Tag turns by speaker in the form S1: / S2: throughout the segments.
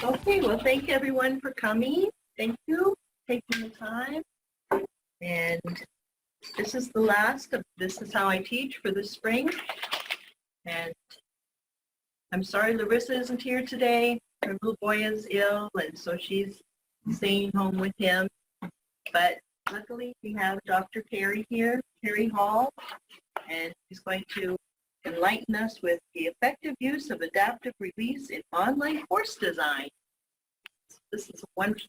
S1: Okay, well, thank everyone for coming. Thank you for taking the time. And this is the last of This Is How I Teach for this spring. And I'm sorry Larissa isn't here today. Her little boy is ill, and so she's staying home with him. But luckily, we have Dr. Carrie here, Carrie Hall, and she's going to enlighten us with the effective use of adaptive release in online course design. This is wonderful.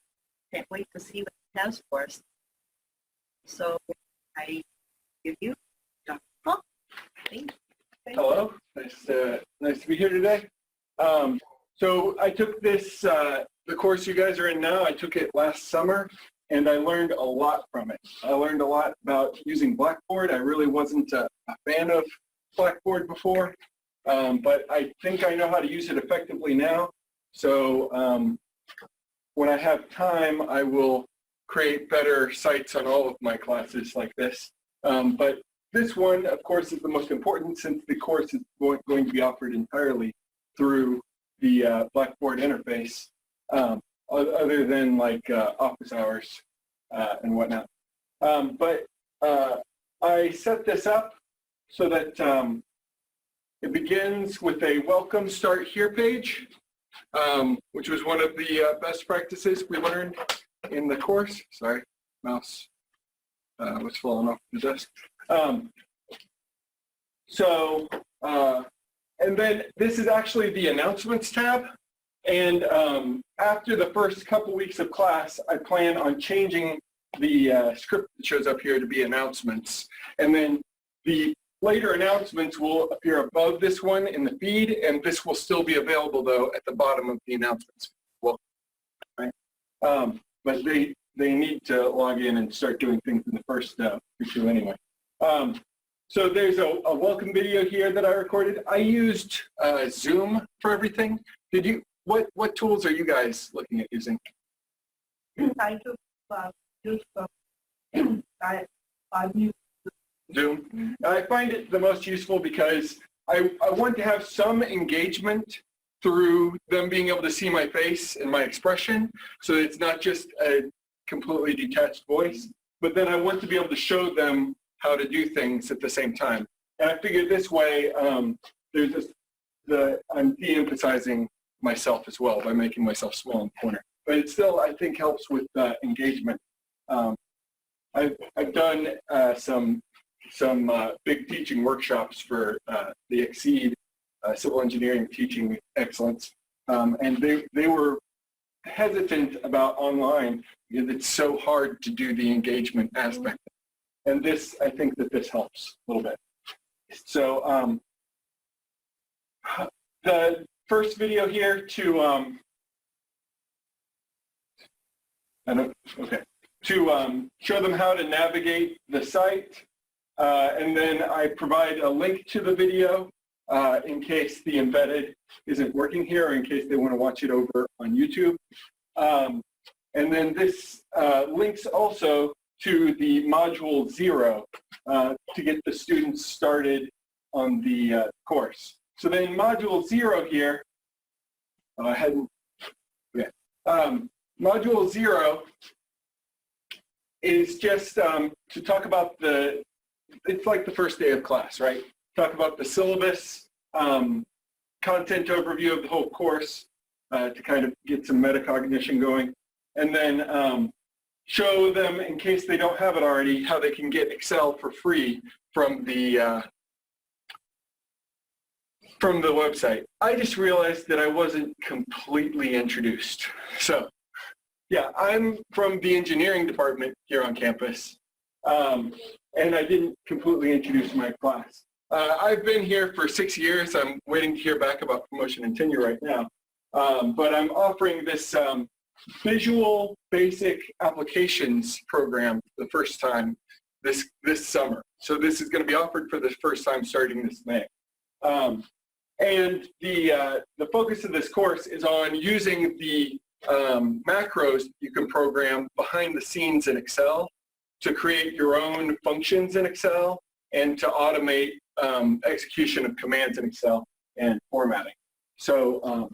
S1: Can't wait to see what it has for us. So I give you Dr. Hall. Thank you.
S2: Hello, nice to be here today. So I took this, the course you guys are in now, I took it last summer, and I learned a lot from it. I learned a lot about using Blackboard. I really wasn't a fan of Blackboard before, but I think I know how to use it effectively now. So when I have time, I will create better sites on all of my classes like this. But this one, of course, is the most important since the course is going to be offered entirely through the Blackboard interface, other than like office hours and whatnot. But I set this up so that it begins with a welcome start here page, which was one of the best practices we learned in the course. Sorry, mouse was falling off the desk. And then this is actually the announcements tab. And after the first couple weeks of class, I plan on changing the script that shows up here to be announcements. And then the later announcements will appear above this one in the feed, and this will still be available, though, at the bottom of the announcements. Well, right? But they need to log in and start doing things in the first issue anyway. So there's a welcome video here that I recorded. I used Zoom for everything. Did you? What tools are you guys looking at using?
S1: I use
S2: Zoom. I find it the most useful because I want to have some engagement through them being able to see my face and my expression, so it's not just a completely detached voice, but then I want to be able to show them how to do things at the same time. And I figured this way, there's this, I'm de-emphasizing myself as well by making myself small in the corner. But it still, I think, helps with engagement. I've done some big teaching workshops for the Exceed Civil Engineering Teaching Excellence, and they were hesitant about online because it's so hard to do the engagement aspect. And this, I think that this helps a little bit. So the first video here to show them how to navigate the site, and then I provide a link to the video in case the embedded isn't working here, or in case they want to watch it over on YouTube. And then this links also to the module 0 to get the students started on the course. So then module 0 here, module 0 is just to talk about it's like the first day of class, right? Talk about the syllabus, content overview of the whole course to kind of get some metacognition going, and then show them, in case they don't have it already, how they can get Excel for free from the website. I just realized that I wasn't completely introduced. So yeah, I'm from the engineering department here on campus, and I didn't completely introduce my class. I've been here for 6 years. I'm waiting to hear back about promotion and tenure right now. But I'm offering this Visual Basic Applications program for the first time this summer. So this is going to be offered for the first time starting this May. And the focus of this course is on using the macros you can program behind the scenes in Excel to create your own functions in Excel and to automate execution of commands in Excel and formatting. So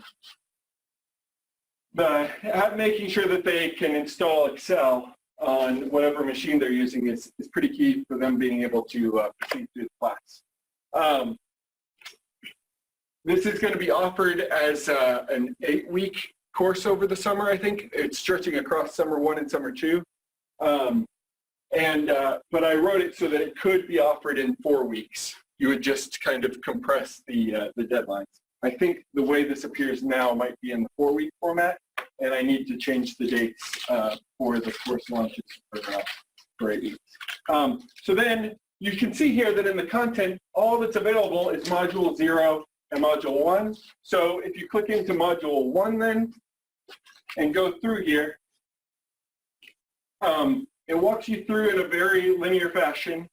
S2: making sure that they can install Excel on whatever machine they're using is pretty key for them being able to proceed through the class. This is going to be offered as an 8-week course over the summer, I think. It's stretching across summer 1 and summer 2. But I wrote it so that it could be offered in 4 weeks. You would just kind of compress the deadlines. I think the way this appears now might be in the 4-week format, and I need to change the dates for the course launches for 8 weeks. So then you can see here that in the content, all that's available is Module 0 and Module 1. So if you click into Module 1 then, and go through here, it walks you through in a very linear fashion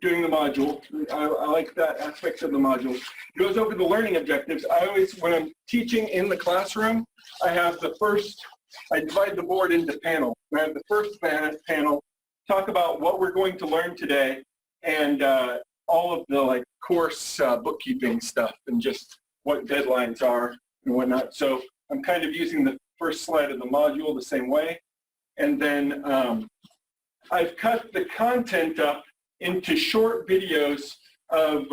S2: doing the module. I like that aspect of the module. It goes over the learning objectives. I always, when I'm teaching in the classroom, I divide the board into panels. I have the first panel talk about what we're going to learn today and all of the course bookkeeping stuff and just what deadlines are and whatnot. So I'm kind of using the first slide of the module the same way. And then I've cut the content up into short videos of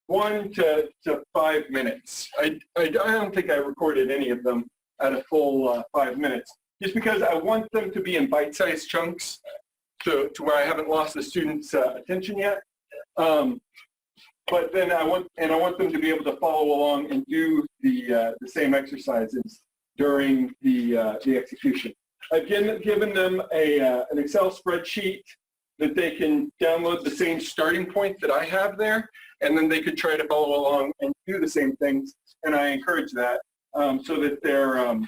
S2: 1 to 5 minutes. I don't think I recorded any of them at a full 5 minutes, just because I want them to be in bite-sized chunks to where I haven't lost the students' attention yet. But then I want them to be able to follow along and do the same exercises during the execution. I've given them an Excel spreadsheet that they can download the same starting point that I have there, and then they could try to follow along and do the same things, and I encourage that so that they're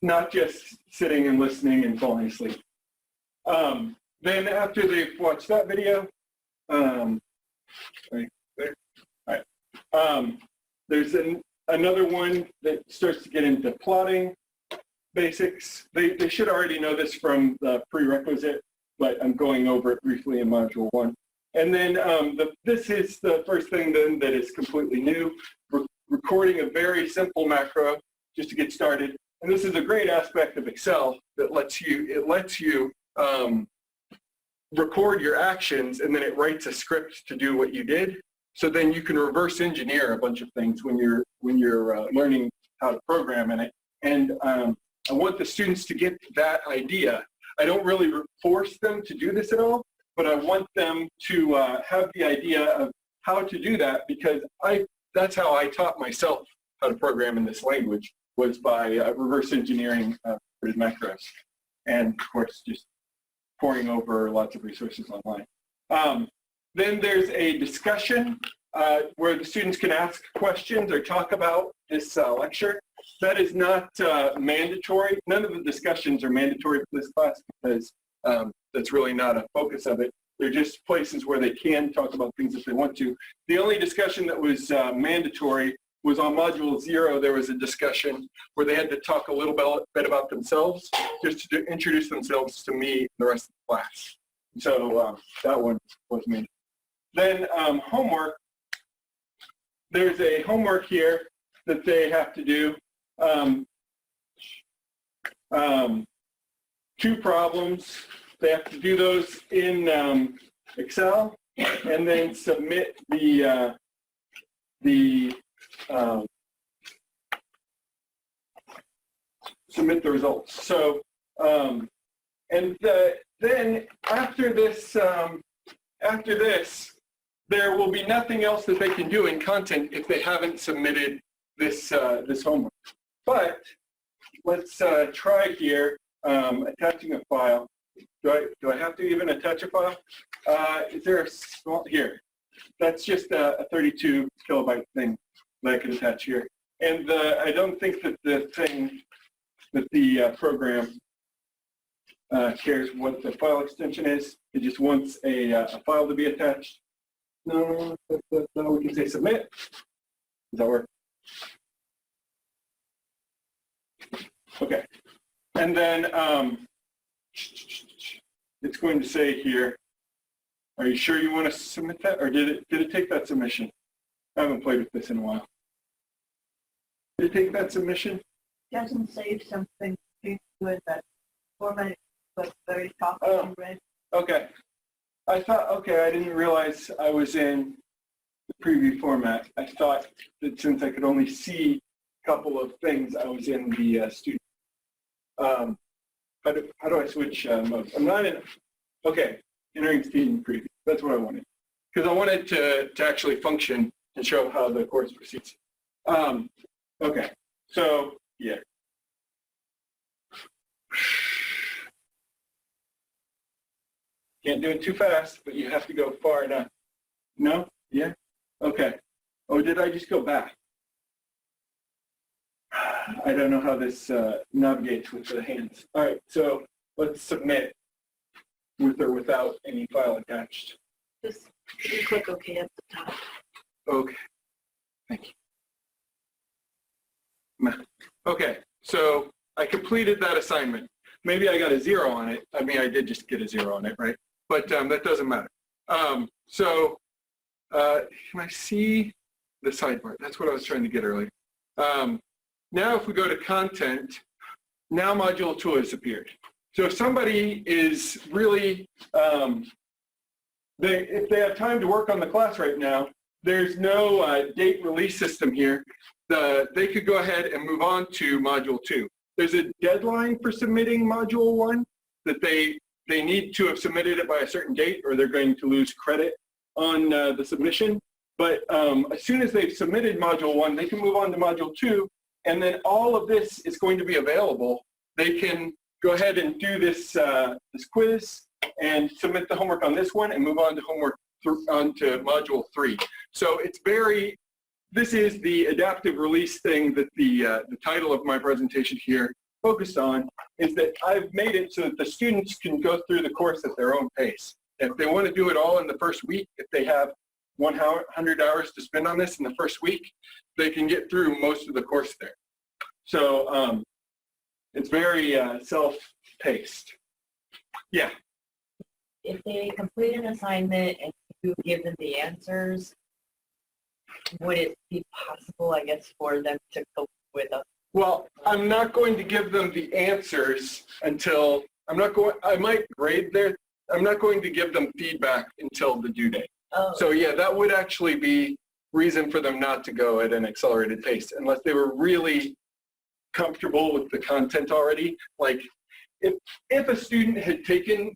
S2: not just sitting and listening and falling asleep. Then after they've watched that video, right there. All right. There's another one that starts to get into plotting basics. They should already know this from the prerequisite, but I'm going over it briefly in Module 1. And then this is the first thing then that is completely new, recording a very simple macro just to get started. And this is a great aspect of Excel that lets you record your actions, and then it writes a script to do what you did. So then you can reverse engineer a bunch of things when you're learning how to program in it. And I want the students to get that idea. I don't really force them to do this at all, but I want them to have the idea of how to do that, because that's how I taught myself how to program in this language, was by reverse engineering macros, and of course just poring over lots of resources online. Then there's a discussion where the students can ask questions or talk about this lecture. That is not mandatory. None of the discussions are mandatory for this class, because that's really not a focus of it. They're just places where they can talk about things if they want to. The only discussion that was mandatory was on Module 0. There was a discussion where they had to talk a little bit about themselves, just to introduce themselves to me and the rest of the class. So that one was mandatory. Then homework. There's a homework here that they have to do. 2 problems. They have to do those in Excel, and then submit submit the results. So, then after this, there will be nothing else that they can do in content if they haven't submitted this this homework. But let's try here attaching a file. Do I have to even attach a file? Is there a small here? That's just a 32 kilobyte thing that I can attach here. And I don't think that the program cares what the file extension is. It just wants a file to be attached. No, we can say submit. Does that work? Okay. And then it's going to say here, are you sure you want to submit that, or did it take that submission? I haven't played with this in a while. to take that submission?
S1: Doesn't save something with that format, but very top
S2: Oh.
S1: red.
S2: Okay. I thought, okay, I didn't realize I was in the preview format. I thought that since I could only see a couple of things, I was in the student. How do I switch modes? I'm not in, okay, entering student preview. That's what I wanted. Because I wanted to actually function and show how the course proceeds. Okay, so yeah. Can't do it too fast, but you have to go far enough. No? Yeah? Okay. Oh, did I just go back? I don't know how this navigates with the hands. All right, so let's submit with or without any file attached.
S1: Just click OK at the top.
S2: Okay. Thank you. Okay, so I completed that assignment. Maybe I got a 0 on it. I mean, I did just get a 0 on it, right? But that doesn't matter. Can I see the sidebar? That's what I was trying to get earlier. Now if we go to content, now module 2 has appeared. So if somebody is really, if they have time to work on the class right now, there's no date release system here. They could go ahead and move on to module 2. There's a deadline for submitting module 1 that they need to have submitted it by a certain date or they're going to lose credit on the submission. But as soon as they've submitted module 1, they can move on to module 2, and then all of this is going to be available. They can go ahead and do this, this quiz and submit the homework on this one and move on to homework onto module 3. So it's very, this is the adaptive release thing that the title of my presentation here focused on, is that I've made it so that the students can go through the course at their own pace. If they want to do it all in the first week, if they have 100 hours to spend on this in the first week, they can get through most of the course there. So it's very self-paced. Yeah.
S3: If they complete an assignment and you give them the answers, would it be possible, I guess, for them to cope with us?
S2: Well, I'm not going to give them the answers until, I might grade their, I'm not going to give them feedback until the due date.
S3: Oh.
S2: So yeah, that would actually be reason for them not to go at an accelerated pace unless they were really comfortable with the content already. Like if a student had taken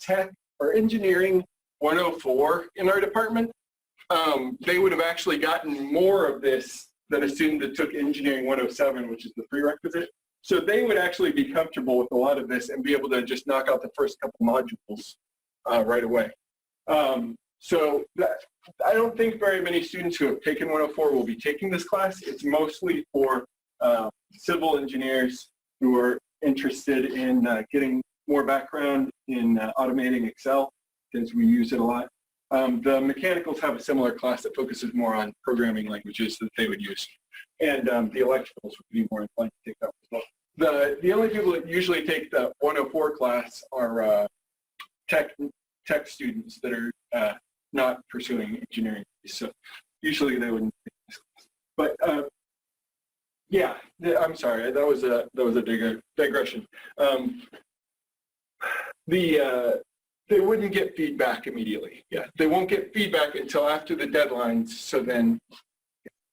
S2: tech or engineering 104 in our department, they would have actually gotten more of this than a student that took engineering 107, which is the prerequisite. So they would actually be comfortable with a lot of this and be able to just knock out the first couple modules right away. So I don't think very many students who have taken 104 will be taking this class. It's mostly for civil engineers who are interested in getting more background in automating Excel, because we use it a lot. The mechanicals have a similar class that focuses more on programming languages that they would use. And the electricals would be more inclined to take that as well. The only people that usually take the 104 class are tech students that are not pursuing engineering. So usually they wouldn't take this class. But yeah, I'm sorry, that was a digression. They wouldn't get feedback immediately. Yeah, they won't get feedback until after the deadlines. So then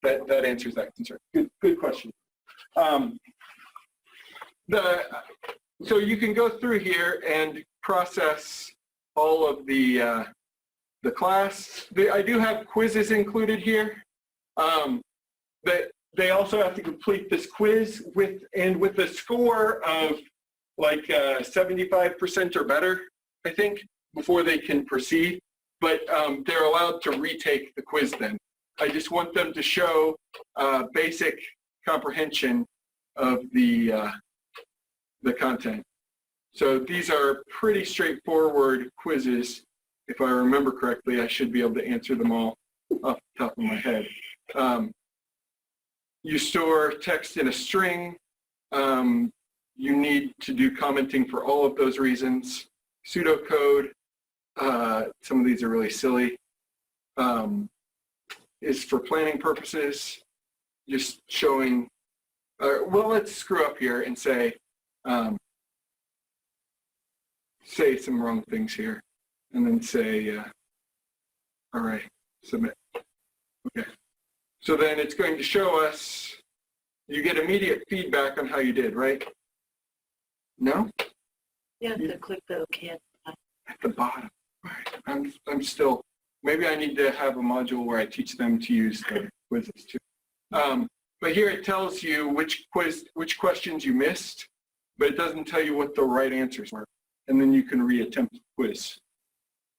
S2: that answers that concern. Good question. So you can go through here and process all of the class. I do have quizzes included here. They also have to complete this quiz with a score of like 75% or better, I think, before they can proceed. But they're allowed to retake the quiz then. I just want them to show basic comprehension of the content. So these are pretty straightforward quizzes. If I remember correctly, I should be able to answer them all off the top of my head. You store text in a string. You need to do commenting for all of those reasons. Pseudocode, some of these are really silly, is for planning purposes. just showing, well, let's screw up here and say some wrong things here, and then say, all right, submit. Okay. So then it's going to show us, you get immediate feedback on how you did, right? No?
S3: You have to click the OK
S2: at the bottom. Right. I'm still, maybe I need to have a module where I teach them to use the quizzes too. But here it tells you which questions you missed, but it doesn't tell you what the right answers were. And then you can reattempt the quiz.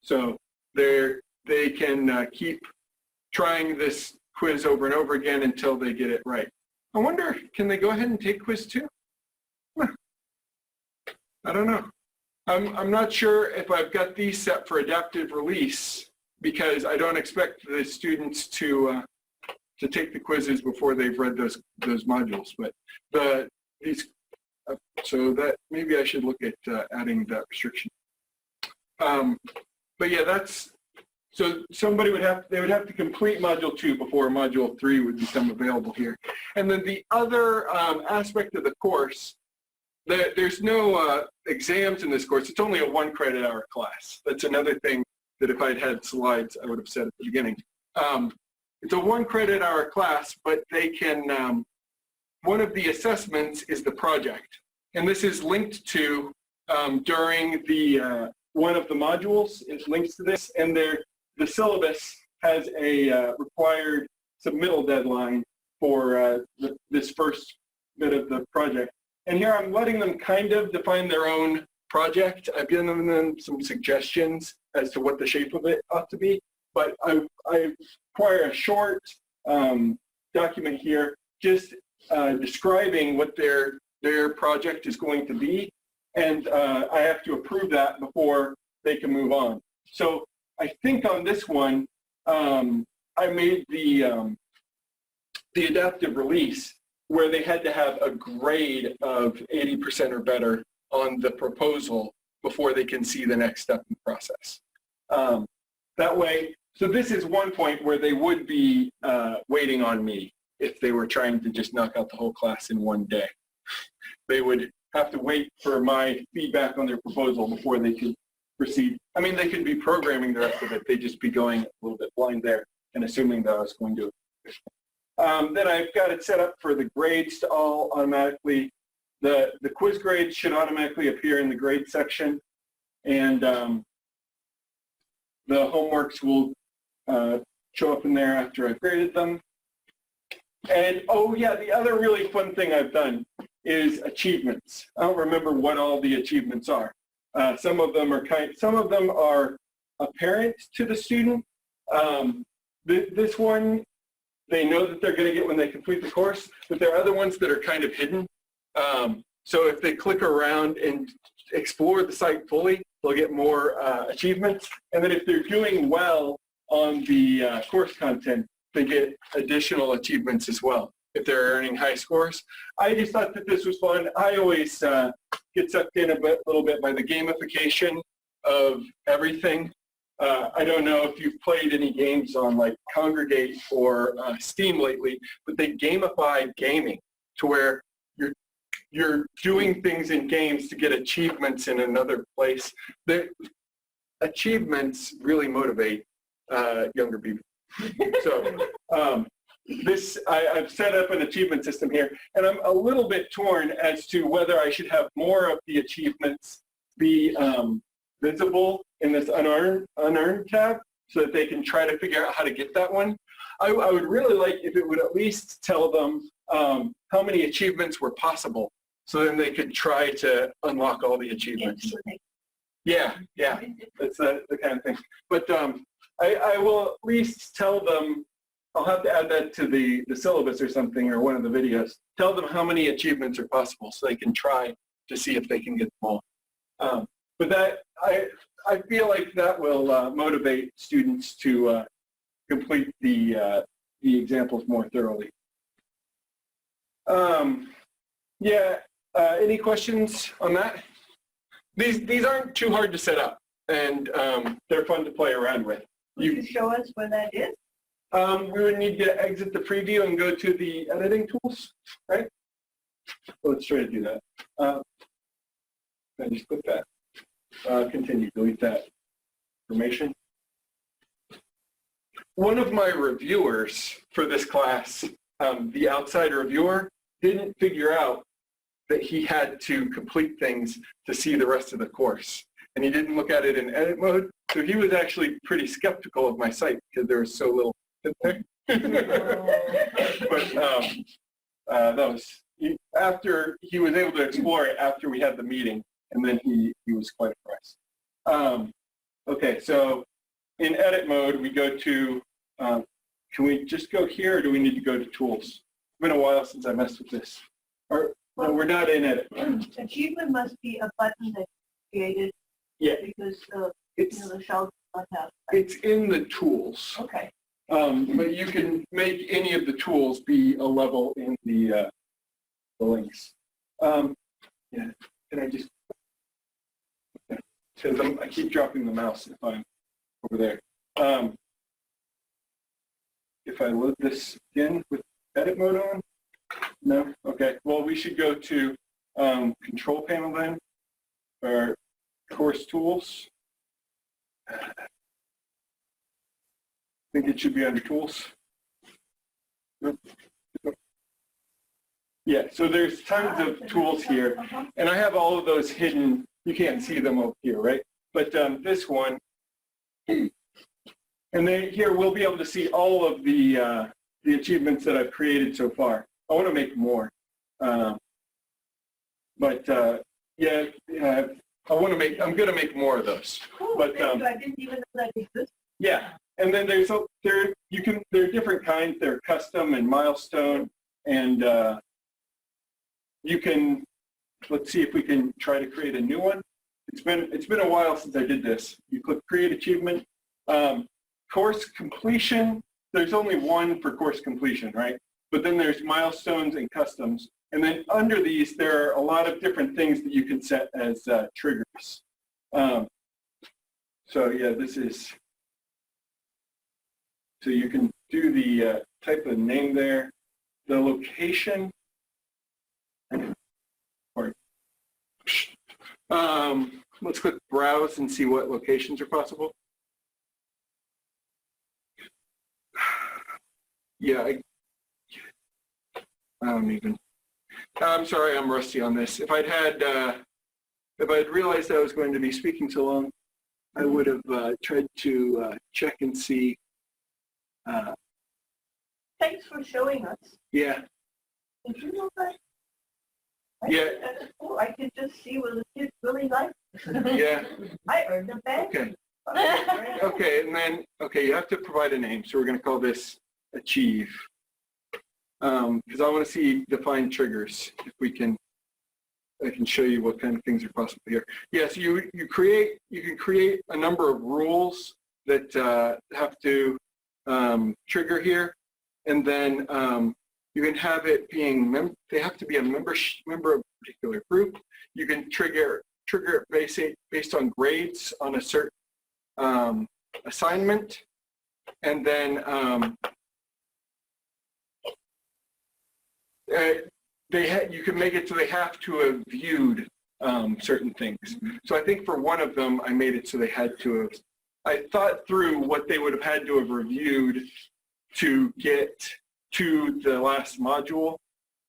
S2: So they can keep trying this quiz over and over again until they get it right. I wonder, can they go ahead and take quiz 2? I don't know. I'm not sure if I've got these set for adaptive release, because I don't expect the students to take the quizzes before they've read those modules. But so that maybe I should look at adding that restriction. But yeah, that's, so somebody would have to complete module 2 before module 3 would become available here. And then the other aspect of the course, there's no exams in this course. It's only a 1 credit hour class. That's another thing that if I'd had slides, I would have said at the beginning. It's a 1 credit hour class, but they can, one of the assessments is the project. And this is linked to, during the, one of the modules, it links to this, and the syllabus has a required submittal deadline for this first bit of the project. And here I'm letting them kind of define their own project. I've given them some suggestions as to what the shape of it ought to be, but I require a short document here just describing what their project is going to be, and I have to approve that before they can move on. So I think on this one, I made the adaptive release where they had to have a grade of 80% or better on the proposal before they can see the next step in the process. That way, so this is one point where they would be waiting on me if they were trying to just knock out the whole class in one day. They would have to wait for my feedback on their proposal before they could proceed. I mean, they could be programming the rest of it. They'd just be going a little bit blind there and assuming that I was going to. Then I've got it set up for the grades to all automatically, the quiz grades should automatically appear in the grade section, and the homeworks will show up in there after I've graded them. And oh yeah, the other really fun thing I've done is achievements. I don't remember what all the achievements are. Some of them are apparent to the student. This one, they know that they're going to get when they complete the course, but there are other ones that are kind of hidden. So if they click around and explore the site fully, they'll get more achievements. And then if they're doing well on the course content, they get additional achievements as well if they're earning high scores. I just thought that this was fun. I always get sucked in a little bit by the gamification of everything. I don't know if you've played any games on like Congregate or Steam lately, but they gamify gaming to where you're doing things in games to get achievements in another place. The achievements really motivate younger people. So I've set up an achievement system here, and I'm a little bit torn as to whether I should have more of the achievements be visible in this unearned tab so that they can try to figure out how to get that one. I would really like if it would at least tell them how many achievements were possible, so then they could try to unlock all the achievements. Yeah, that's the kind of thing. But I will at least tell them, I'll have to add that to the syllabus or something, or one of the videos. Tell them how many achievements are possible so they can try to see if they can get them all. But that, I feel like that will motivate students to complete the examples more thoroughly. Any questions on that? These aren't too hard to set up, and they're fun to play around with.
S1: Could you show us where that is?
S2: We would need to exit the preview and go to the editing tools, right? Let's try to do that. I just click that. Continue, delete that information. One of my reviewers for this class, the outside reviewer, didn't figure out that he had to complete things to see the rest of the course. And he didn't look at it in edit mode, so he was actually pretty skeptical of my site because there was so little in there. But that was, after he was able to explore it after we had the meeting, and then he was quite impressed. Okay, so in edit mode, we go to, can we just go here, or do we need to go to tools? It's been a while since I messed with this. Or, no, we're not in edit mode.
S4: Achievement must be a button that's created.
S2: Yeah.
S4: Because
S2: It's,
S4: the shell does not have.
S2: it's in the tools.
S4: Okay.
S2: But you can make any of the tools be a level in the links. Yeah, can I just, because I keep dropping the mouse if I'm over there. If I load this again with edit mode on, no? Okay, well, we should go to control panel then, or course tools. I think it should be under tools. Yeah, so there's tons of tools here, and I have all of those hidden. You can't see them over here, right? But this one, and then here we'll be able to see all of the achievements that I've created so far. I want to make more, yeah, I want to make. I'm going to make more of those.
S4: Cool.
S2: But
S4: I didn't even know that existed.
S2: yeah, and then there are different kinds. They're custom and milestone, and you can. Let's see if we can try to create a new one. It's been a while since I did this. You click create achievement. Course completion. There's only one for course completion, right? But then there's milestones and customs. And then under these, there are a lot of different things that you can set as triggers. So yeah, this is, so you can do the type of name there, the location. Let's click browse and see what locations are possible. Yeah, I don't even. I'm sorry, I'm rusty on this. If I'd realized I was going to be speaking so long, I would have tried to check and see.
S4: Thanks for showing us.
S2: Yeah.
S4: Did you know that?
S2: Yeah.
S4: I could just see what the kids really like.
S2: Yeah.
S4: I earned a badge.
S2: Okay. Okay, and then, okay, you have to provide a name. So we're going to call this achieve. Because I want to see defined triggers. If we can, I can show you what kind of things are possible here. Yeah, so you can create a number of rules that have to trigger here, and then you can have it being they have to be a member of a particular group. You can trigger it based on grades on a certain assignment, and then you can make it so they have to have viewed certain things. So I think for one of them, I made it so they had to have. I thought through what they would have had to have reviewed to get to the last module,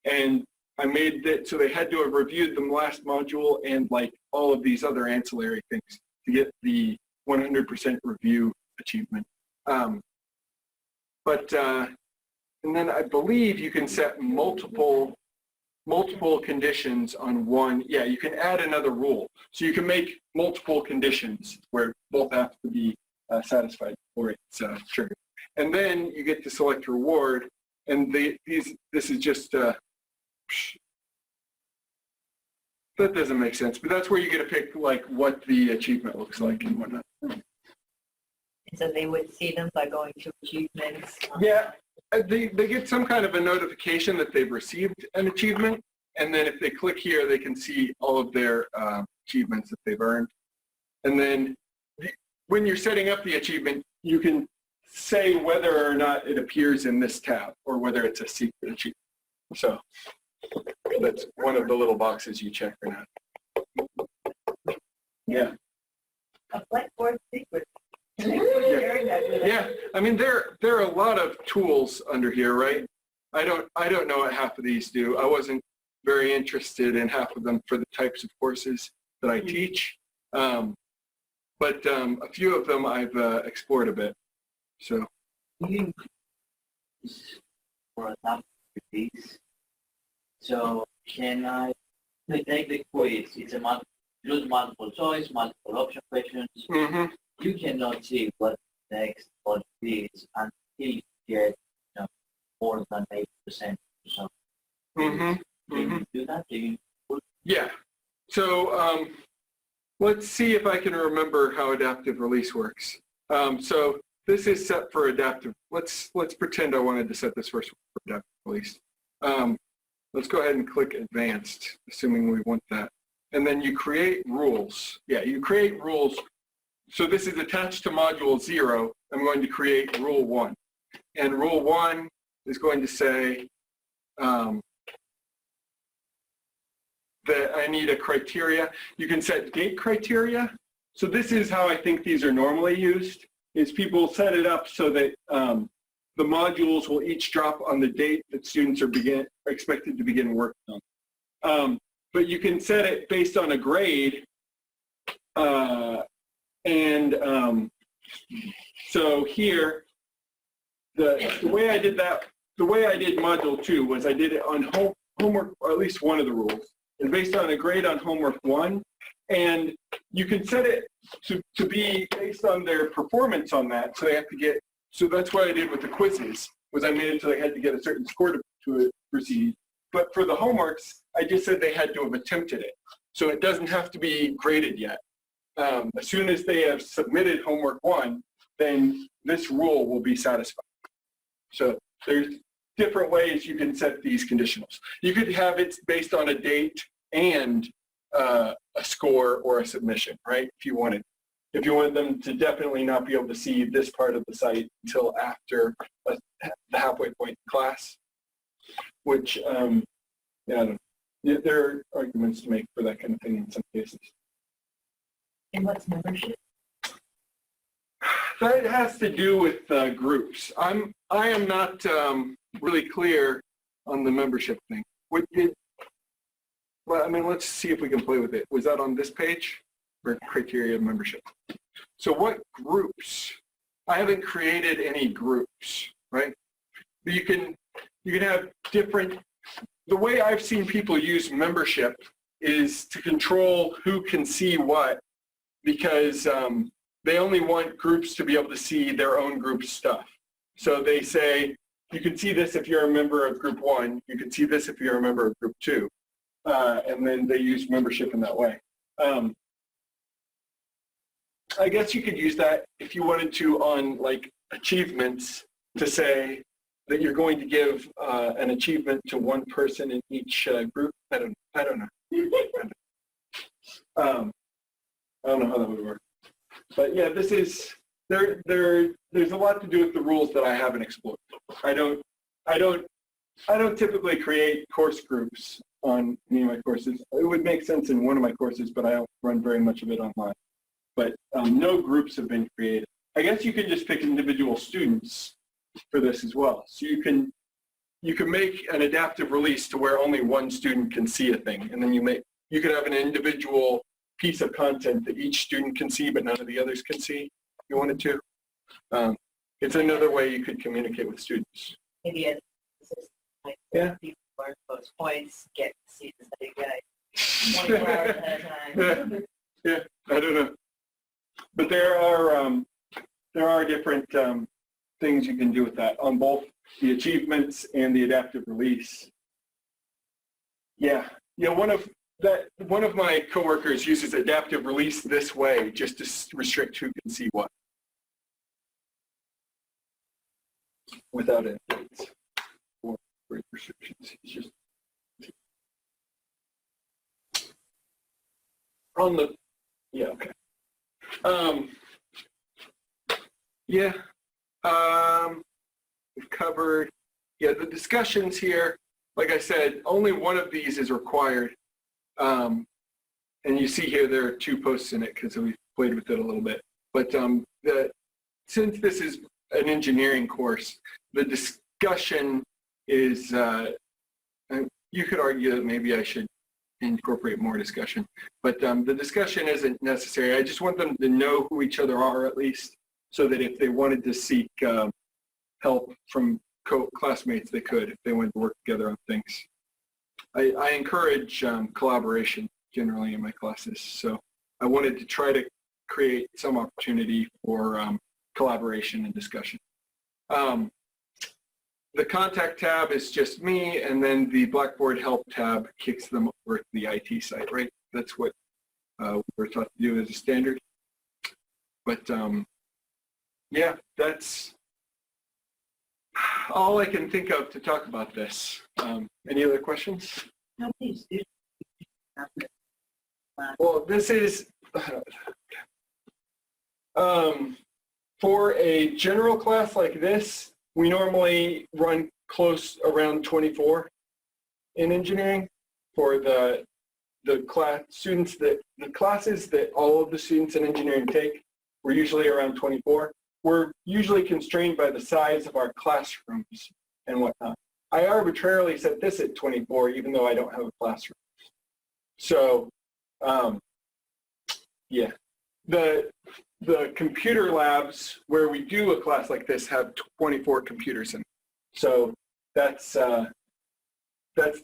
S2: and I made it so they had to have reviewed the last module and like all of these other ancillary things to get the 100% review achievement. And then I believe you can set multiple conditions on one. Yeah, you can add another rule. So you can make multiple conditions where both have to be satisfied before it's triggered. And then you get to select reward. And this is just, that doesn't make sense, but that's where you get to pick like what the achievement looks like and whatnot.
S3: So they would see them by going to achievements.
S2: Yeah, they get some kind of a notification that they've received an achievement, and then if they click here, they can see all of their achievements that they've earned. And then when you're setting up the achievement, you can say whether or not it appears in this tab or whether it's a secret achievement. So that's one of the little boxes you check or not. Yeah.
S4: A blackboard secret. Thanks for sharing that with us.
S2: Yeah. I mean, there are a lot of tools under here, right? I don't know what half of these do. I wasn't very interested in half of them for the types of courses that I teach. But a few of them I've explored a bit. So.
S5: You use for adaptive release. So can I take the quiz? It's a multiple choice, multiple option questions.
S2: Mm-hmm.
S5: You cannot see what the next one is until you get more than 8% or something.
S2: Mm-hmm.
S5: Can you do that?
S2: Yeah. So let's see if I can remember how adaptive release works. So this is set for adaptive. Let's pretend I wanted to set this first for adaptive release. Let's go ahead and click advanced, assuming we want that. And then you create rules. Yeah, you create rules. So this is attached to module 0. I'm going to create rule 1. And rule 1 is going to say that I need a criteria. You can set date criteria. So this is how I think these are normally used, is people set it up so that the modules will each drop on the date that students are expected to begin working on. But you can set it based on a grade. So here, the way I did that, the way I did module 2 was I did it on homework, or at least one of the rules, and based on a grade on homework 1. And you can set it to be based on their performance on that. So they have to get, so that's what I did with the quizzes, was I made it so they had to get a certain score to proceed. But for the homeworks, I just said they had to have attempted it. So it doesn't have to be graded yet. As soon as they have submitted homework 1, then this rule will be satisfied. So there's different ways you can set these conditionals. You could have it based on a date and a score or a submission, right? If you wanted them to definitely not be able to see this part of the site until after the halfway point in class, which, yeah, I don't know. There are arguments to make for that kind of thing in some cases.
S3: And what's membership?
S2: That has to do with groups. I am not really clear on the membership thing. Well, I mean, let's see if we can play with it. Was that on this page? Or criteria of membership? So what groups? I haven't created any groups, right? You can have different, the way I've seen people use membership is to control who can see what, because they only want groups to be able to see their own group stuff. So they say, you can see this if you're a member of group 1, you can see this if you're a member of group 2. And then they use membership in that way. I guess you could use that if you wanted to on like achievements to say that you're going to give an achievement to one person in each group. I don't know. I don't know how that would work. But yeah, this is there's a lot to do with the rules that I haven't explored. I don't typically create course groups on any of my courses. It would make sense in one of my courses, but I don't run very much of it online. But no groups have been created. I guess you can just pick individual students for this as well. So you can make an adaptive release to where only one student can see a thing, and then you could have an individual piece of content that each student can see, but none of the others can see. If you wanted to. It's another way you could communicate with students.
S3: Maybe it's like people learn those points, get to see the study guide 24 hours at a time.
S2: Yeah, I don't know. But there are different things you can do with that on both the achievements and the adaptive release. Yeah, one of my coworkers uses adaptive release this way just to restrict who can see what without any dates or restrictions. It's just on the okay. Yeah. We've covered, the discussions here. Like I said, only one of these is required. And you see here there are 2 posts in it because we played with it a little bit. But since this is an engineering course, the discussion is, you could argue that maybe I should incorporate more discussion, but the discussion isn't necessary. I just want them to know who each other are at least, so that if they wanted to seek help from classmates, they could, if they wanted to work together on things. I encourage collaboration generally in my classes, so I wanted to try to create some opportunity for collaboration and discussion. The contact tab is just me, and then the Blackboard help tab kicks them over to the IT site, right? That's what we're taught to do as a standard. But yeah, that's all I can think of to talk about this. Any other questions?
S4: No, please do.
S2: Well, this is for a general class like this, we normally run close around 24 in engineering. For the classes that all of the students in engineering take, we're usually around 24. We're usually constrained by the size of our classrooms and whatnot. I arbitrarily set this at 24, even though I don't have a classroom. So, yeah, the computer labs where we do a class like this have 24 computers in. So that's the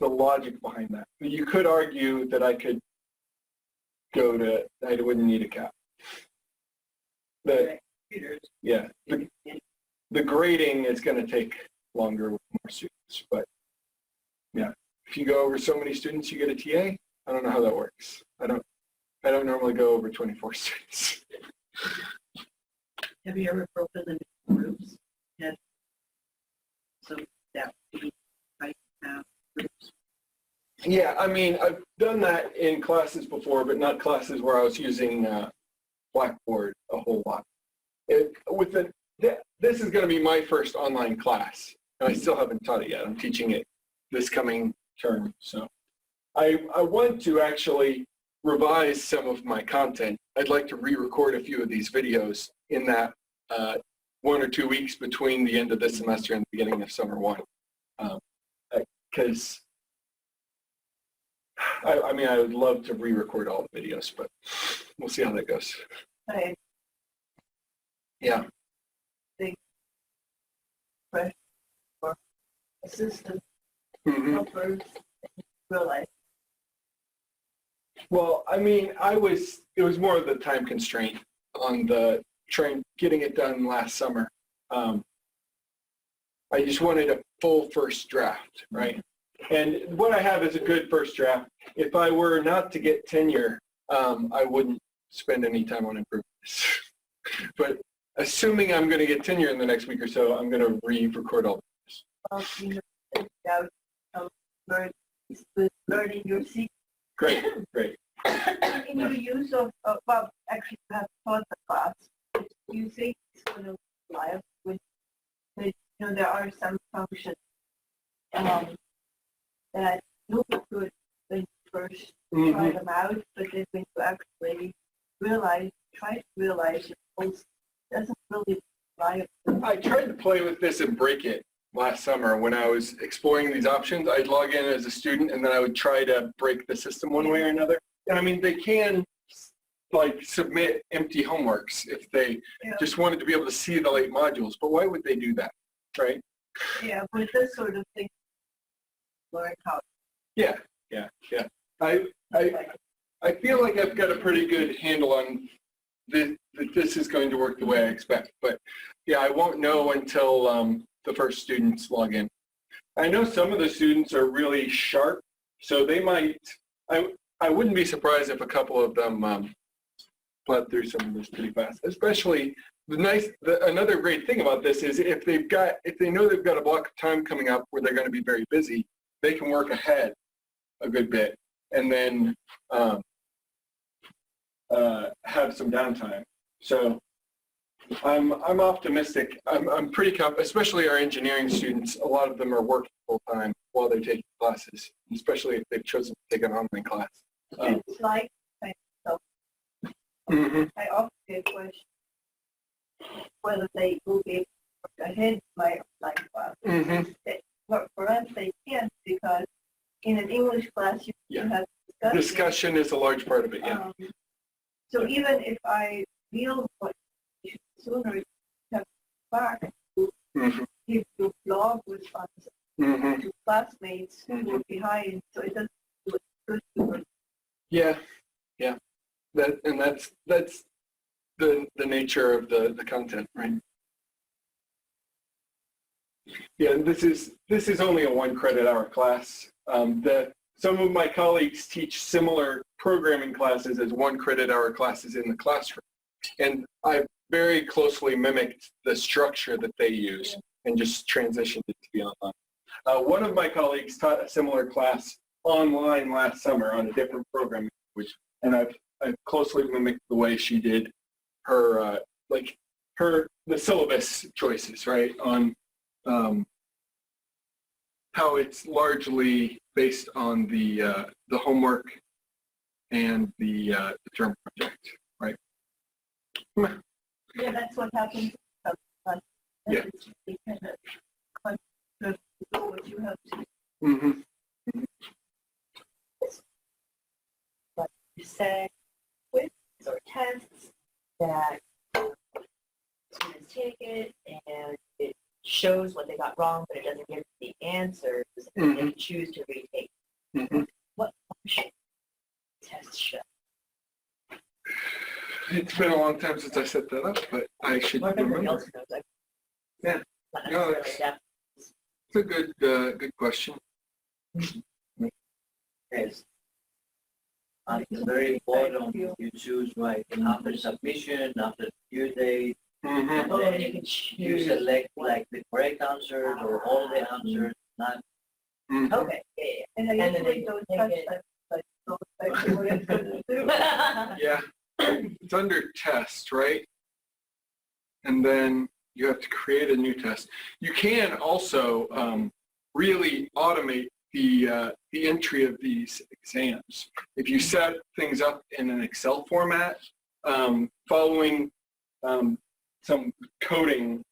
S2: logic behind that. You could argue that I could go to, I wouldn't need a cap. Yeah, the grading is going to take longer with more students, but yeah, if you go over so many students, you get a TA. I don't know how that works. I don't normally go over 24 students.
S4: Have you ever broken them into groups? Yes. So that would be right now groups.
S2: Yeah, I mean, I've done that in classes before, but not classes where I was using Blackboard a whole lot. This is going to be my first online class, and I still haven't taught it yet. I'm teaching it this coming term, so I want to actually revise some of my content. I'd like to re-record a few of these videos in that 1 or 2 weeks between the end of this semester and the beginning of summer 1, because I mean, I would love to re-record all the videos, but we'll see how that goes.
S4: Right.
S2: Yeah.
S4: Big pressure for assistant
S2: Mm-hmm.
S4: helpers realize.
S2: Well, I mean, it was more of the time constraint on the getting it done last summer. I just wanted a full first draft, right? And what I have is a good first draft. If I were not to get tenure, I wouldn't spend any time on improvements. But assuming I'm going to get tenure in the next week or so, I'm going to re-record all of this.
S4: You know, about learning your secret.
S2: Great, great.
S4: In your use of, well, actually you have taught the class. Do you think it's going to live with, you know, there are some functions that look good when you first try them out, but then when you actually try to realize it doesn't really live.
S2: I tried to play with this and break it last summer when I was exploring these options. I'd log in as a student and then I would try to break the system one way or another. And I mean, they can like submit empty homeworks if they just wanted to be able to see the late modules, but why would they do that, right?
S4: Yeah, with this sort of thing, learn how.
S2: Yeah. I feel like I've got a pretty good handle on that this is going to work the way I expect, but yeah, I won't know until the first students log in. I know some of the students are really sharp, so they might, I wouldn't be surprised if a couple of them plod through some of this pretty fast. Especially another great thing about this is if they know they've got a block of time coming up where they're going to be very busy, they can work ahead a good bit and then have some downtime. So I'm optimistic. I'm pretty confident, especially our engineering students. A lot of them are working full time while they're taking classes, especially if they've chosen to take an online class.
S4: It's like myself. I often get questions whether they will be able to work ahead my online class. But for us, they can't because in an English class you have discussion.
S2: Discussion is a large part of it, yeah.
S4: So even if I feel what you should sooner have back to give you blog responses to classmates who are behind, so it doesn't do it first.
S2: Yeah. That's the nature of the content, right? Yeah, and this is only a 1 credit hour class. Some of my colleagues teach similar programming classes as 1 credit hour classes in the classroom. And I very closely mimicked the structure that they use and just transitioned it to be online. One of my colleagues taught a similar class online last summer on a different programming language, and I've closely mimicked the way she did her, the syllabus choices, right, on how it's largely based on the homework and the term project, right?
S4: Yeah, that's what happens.
S2: Yeah.
S4: You kind of do what you have to.
S3: But you said quizzes or tests that students take it and it shows what they got wrong, but it doesn't give the answers, and they choose to retake. What function tests show?
S2: It's been a long time since I set that up, but I should
S3: Or if everybody
S2: remember.
S3: else knows, like,
S2: Yeah.
S3: not
S2: No,
S3: necessarily that.
S2: It's a good question.
S5: Yes. At the very bottom, you choose right after submission, after due date, and
S3: Oh,
S5: then
S3: you can
S5: you
S3: choose.
S5: select like the correct answers or all the answers. Not
S3: Okay, yeah,
S4: And I
S3: And then
S4: usually
S3: they
S4: don't
S3: take
S4: touch
S3: it.
S4: that, like, don't touch what it's going to do.
S3: yeah.
S2: Yeah, it's under test, right? And then you have to create a new test. You can also really automate the entry of these exams. If you set things up in an Excel format, following some coding,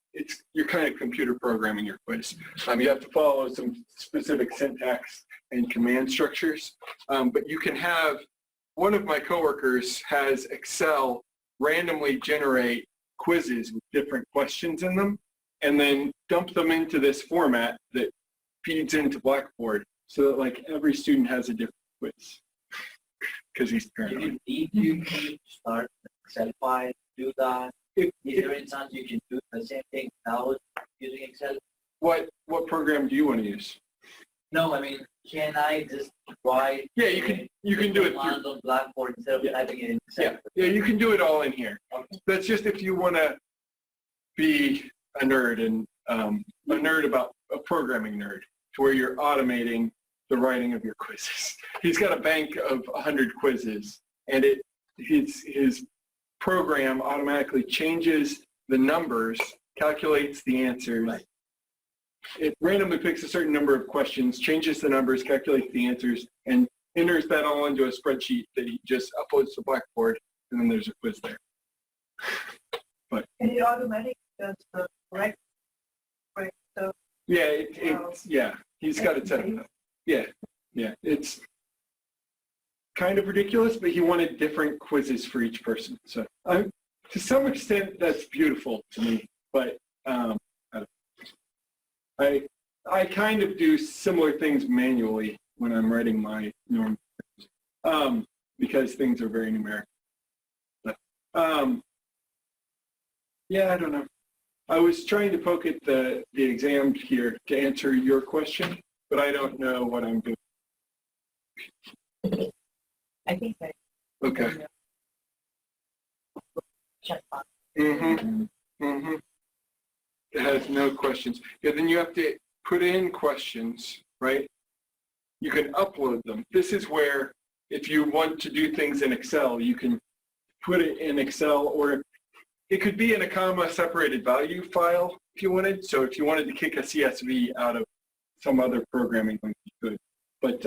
S2: you're kind of computer programming your quiz. You have to follow some specific syntax and command structures, but you can have, one of my coworkers has Excel randomly generate quizzes with different questions in them, and then dump them into this format that feeds into Blackboard so that like every student has a different quiz because he's
S5: do
S2: paranoid.
S5: you need to start Excel file, do that? Is there any chance you can do the same thing now using Excel?
S2: What program do you want to use?
S5: No, I mean, can I just write?
S2: Yeah, you can do it through.
S5: command on Blackboard instead of typing it in Excel.
S2: Yeah, you can do it all in here.
S5: Okay.
S2: That's just if you want to be a nerd and a nerd about a programming nerd, to where you're automating the writing of your quizzes. He's got a bank of 100 quizzes, and his program automatically changes the numbers, calculates the answers.
S5: Right.
S2: It randomly picks a certain number of questions, changes the numbers, calculates the answers, and enters that all into a spreadsheet that he just uploads to Blackboard, and then there's a quiz there.
S4: And it automatically does the correct stuff.
S2: Yeah, he's got it set up. Yeah, it's kind of ridiculous, but he wanted different quizzes for each person. So to some extent, that's beautiful to me, but I kind of do similar things manually when I'm writing my norm because things are very numeric. But, yeah, I don't know. I was trying to poke at the exam here to answer your question, but I don't know what I'm doing.
S3: I think that.
S2: Okay.
S3: Check box.
S2: It has no questions. Yeah, then you have to put in questions, right? You can upload them. This is where, if you want to do things in Excel, you can put it in Excel, or it could be in a comma separated value file if you wanted. So if you wanted to kick a CSV out of some other programming language, you could. But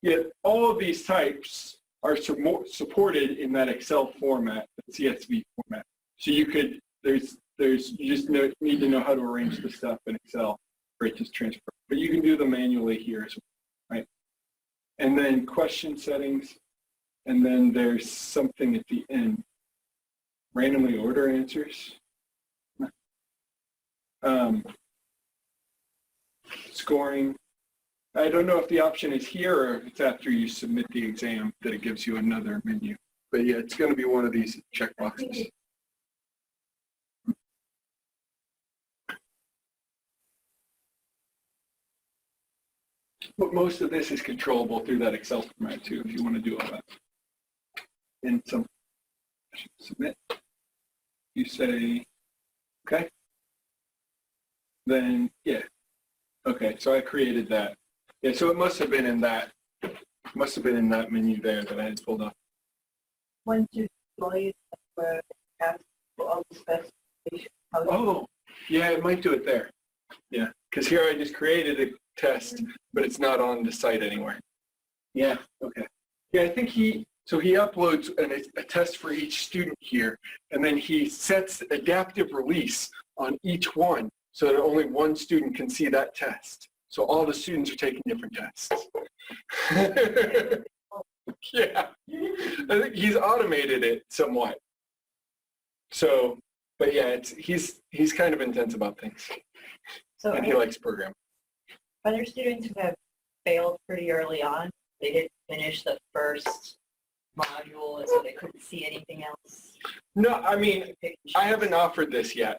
S2: yeah, all of these types are supported in that Excel format, the CSV format. So you could, you just need to know how to arrange the stuff in Excel for it to transfer. But you can do them manually here as well, right? And then question settings, and then there's something at the end. Randomly order answers. Scoring. I don't know if the option is here or if it's after you submit the exam that it gives you another menu. But yeah, it's going to be one of these checkboxes. But most of this is controllable through that Excel format too, if you want to do all that. And some submit. You say, okay. Then, yeah. Okay, so I created that. Yeah, so it must have been in that menu there that I had pulled up.
S4: Once you deploy it, where ask for all the specifications.
S2: Oh, yeah, it might do it there. Yeah, because here I just created a test, but it's not on the site anywhere. Yeah, okay. Yeah, I think he uploads a test for each student here, and then he sets adaptive release on each one so that only one student can see that test. So all the students are taking different tests. Yeah, I think he's automated it somewhat. So, but yeah, he's kind of intense about things,
S3: So
S2: and he likes programming.
S3: are there students who have failed pretty early on? They didn't finish the first module, and so they couldn't see anything else?
S2: No, I mean, I haven't offered this yet,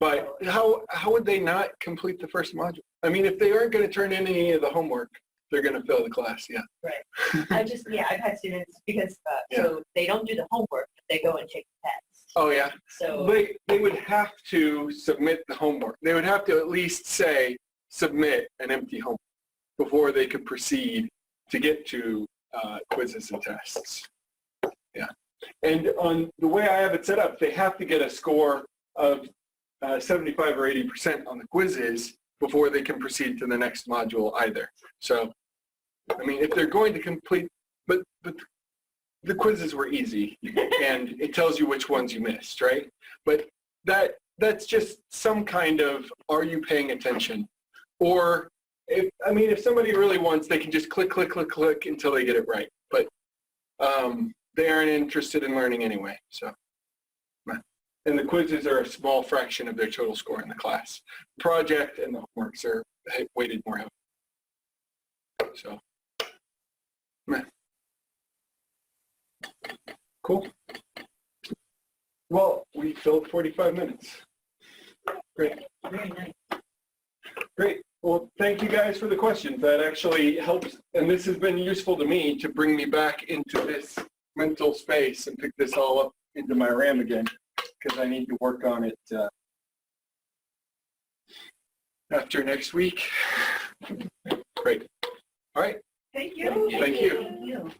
S2: but how would they not complete the first module? I mean, if they aren't going to turn in any of the homework, they're going to fail the class, yeah.
S3: Right. I've had students, because, so they don't do the homework, but they go and take the test.
S2: Oh, yeah.
S3: So
S2: They would have to submit the homework. They would have to at least say, submit an empty homework before they could proceed to get to quizzes and tests. Yeah. And on the way I have it set up, they have to get a score of 75 or 80% on the quizzes before they can proceed to the next module either. So, I mean, if they're going to complete, but the quizzes were easy, and it tells you which ones you missed, right? But that's just some kind of, are you paying attention? Or, if somebody really wants, they can just click, click, click, click until they get it right. But they aren't interested in learning anyway, so. And the quizzes are a small fraction of their total score in the class. The project and the homeworks are weighted more heavily. So, cool. Well, we filled 45 minutes. Great.
S3: very nice.
S2: Great. Well, thank you guys for the questions. That actually helps, and this has been useful to me to bring me back into this mental space and pick this all up into my RAM again, because I need to work on it after next week. Great. All right.
S4: Thank you.
S2: Thank you.
S3: Thank you.